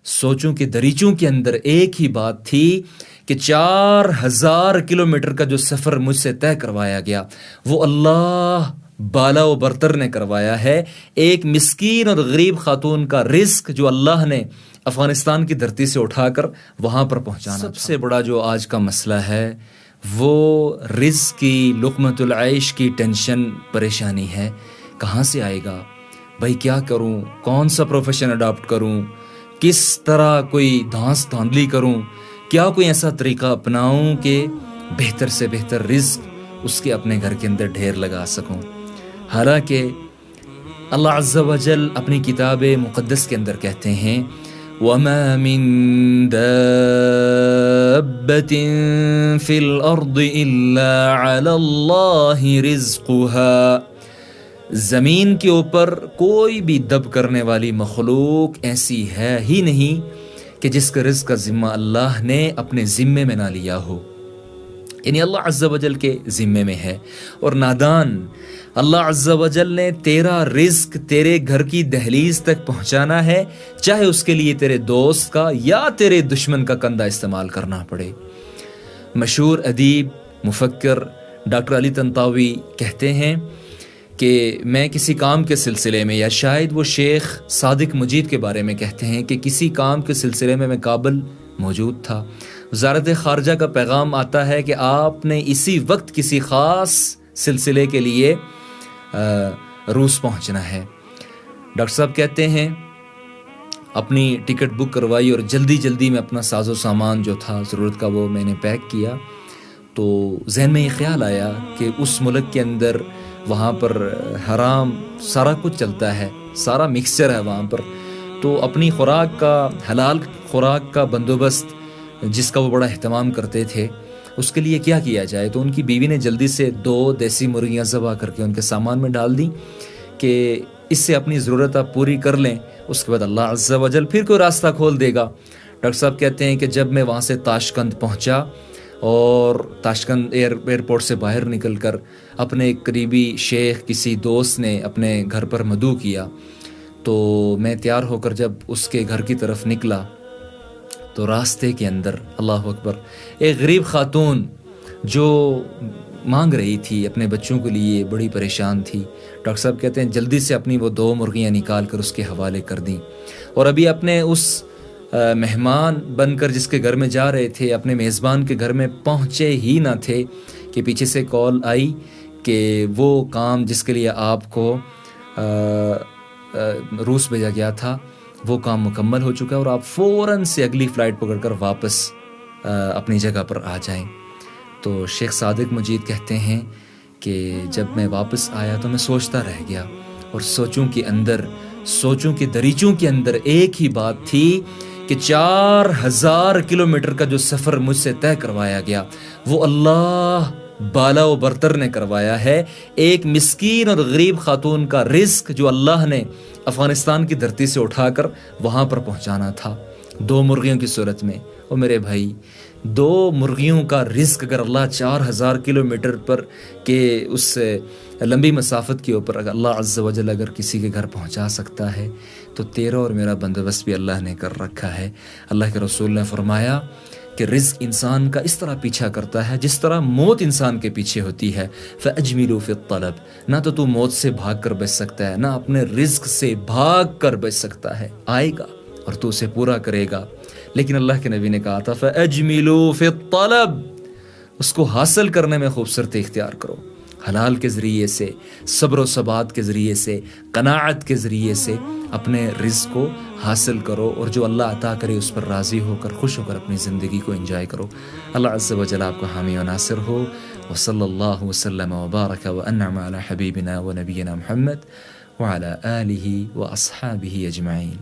سوچوں کے دریچوں کے اندر ایک ہی بات تھی کہ 4000 کلومیٹر کا جو سفر مجھ سے طے کروایا گیا وہ اللہ بالا و برتر نے کروایا ہے. ایک مسکین اور غریب خاتون کا رزق جو اللہ نے افغانستان کی دھرتی سے اٹھا کر وہاں پر پہنچانا. سب سے بڑا جو آج کا مسئلہ ہے وہ رزق کی لقمۃ العیش کی ٹینشن پریشانی ہے. کہاں سے آئے گا بھائی؟ کیا کروں؟ کون سا پروفیشن اڈاپٹ کروں؟ کس طرح کوئی دھانس دھاندلی کروں؟ کیا کوئی ایسا طریقہ اپناؤں کہ بہتر سے بہتر رزق اس کے اپنے گھر کے اندر ڈھیر لگا سکوں؟ حالانکہ اللہ عز و جل اپنی کتاب مقدس کے اندر کہتے ہیں وَمَا مِن دَابَّةٍ فِي الْأَرْضِ إِلَّا عَلَى اللَّهِ رِزْقُهَا. زمین کے اوپر کوئی بھی دب کرنے والی مخلوق ایسی ہے ہی نہیں کہ جس کا رزق کا ذمہ اللہ نے اپنے ذمے میں نہ لیا ہو. یعنی اللہ عز و جل کے ذمے میں ہے. اور نادان اللہ عز و جل نے تیرا رزق تیرے گھر کی دہلیز تک پہنچانا ہے، چاہے اس کے لیے تیرے دوست کا یا تیرے دشمن کا کندھا استعمال کرنا پڑے. مشہور ادیب مفکر ڈاکٹر علی طنطاوی کہتے ہیں کہ میں کسی کام کے سلسلے میں، یا شاید وہ شیخ صادق مجید کے بارے میں کہتے ہیں کہ کسی کام کے سلسلے میں کابل موجود تھا. وزارت خارجہ کا پیغام آتا ہے کہ آپ نے اسی وقت کسی خاص سلسلے کے لیے روس پہنچنا ہے. ڈاکٹر صاحب کہتے ہیں اپنی ٹکٹ بک کروائی اور جلدی میں اپنا ساز و سامان جو تھا ضرورت کا وہ میں نے پیک کیا. تو ذہن میں یہ خیال آیا کہ اس ملک کے اندر وہاں پر حرام سارا کچھ چلتا ہے، سارا مکسچر ہے وہاں پر. تو اپنی خوراک کا، حلال خوراک کا بندوبست جس کا وہ بڑا اہتمام کرتے تھے، اس کے لیے کیا کیا جائے. تو ان کی بیوی نے جلدی سے 2 دیسی مرغیاں ذبح کر کے ان کے سامان میں ڈال دیں کہ اس سے اپنی ضرورت آپ پوری کر لیں، اس کے بعد اللہ عز و جل پھر کوئی راستہ کھول دے گا. ڈاکٹر صاحب کہتے ہیں کہ جب میں وہاں سے تاشقند پہنچا اور تاشقند ایئرپورٹ سے باہر نکل کر اپنے قریبی شیخ کسی دوست نے اپنے گھر پر مدعو کیا، تو میں تیار ہو کر جب اس کے گھر کی طرف نکلا تو راستے کے اندر اللہ اکبر ایک غریب خاتون جو مانگ رہی تھی اپنے بچوں کے لیے، بڑی پریشان تھی. ڈاکٹر صاحب کہتے ہیں جلدی سے اپنی وہ 2 مرغیاں نکال کر اس کے حوالے کر دیں، اور ابھی اپنے اس مہمان بن کر جس کے گھر میں جا رہے تھے، اپنے میزبان کے گھر میں پہنچے ہی نہ تھے کہ پیچھے سے کال آئی کہ وہ کام جس کے لیے آپ کو روس بھیجا گیا تھا وہ کام مکمل ہو چکا ہے اور آپ فوراً سے اگلی فلائٹ پکڑ کر واپس اپنی جگہ پر آ جائیں. تو شیخ صادق مجید کہتے ہیں کہ جب میں واپس آیا تو میں سوچتا رہ گیا، اور سوچوں کے دریچوں کے اندر ایک ہی بات تھی کہ 4000 کلومیٹر کا جو سفر مجھ سے طے کروایا گیا وہ اللہ بالا و برتر نے کروایا ہے. ایک مسکین اور غریب خاتون کا رزق جو اللہ نے افغانستان کی دھرتی سے اٹھا کر وہاں پر پہنچانا تھا 2 مرغیوں کی صورت میں. اور میرے بھائی 2 مرغیوں کا رزق اگر اللہ 4000 کلومیٹر پر کے اس لمبی مسافت کے اوپر اگر اللہ عز و جل اگر کسی کے گھر پہنچا سکتا ہے تو تیرا اور میرا بندوبست بھی اللہ نے کر رکھا ہے. اللہ کے رسول نے فرمایا کہ رزق انسان کا اس طرح پیچھا کرتا ہے جس طرح موت انسان کے پیچھے ہوتی ہے. فَأَجْمِلُوا فِي الطَّلَبِ. نہ تو موت سے بھاگ کر بچ سکتا ہے، نہ اپنے رزق سے بھاگ کر بچ سکتا ہے. آئے گا اور تو اسے پورا کرے گا، لیکن اللہ کے نبی نے کہا تھا فَأَجْمِلُوا فِي الطَّلَبِ. اس کو حاصل کرنے میں خوبصورتی اختیار کرو، حلال کے ذریعے سے، صبر و ثبات کے ذریعے سے، قناعت کے ذریعے سے اپنے رزق کو حاصل کرو، اور جو اللہ عطا کرے اس پر راضی ہو کر خوش ہو کر اپنی زندگی کو انجوائے کرو. اللہ عز و جل آپ کو حامی و ناصر ہو. وصلی اللہ وسلم وبارک وانعم علی حبیبنا و نبینا محمد وعلی آلہ و اصحابہ اجمعین.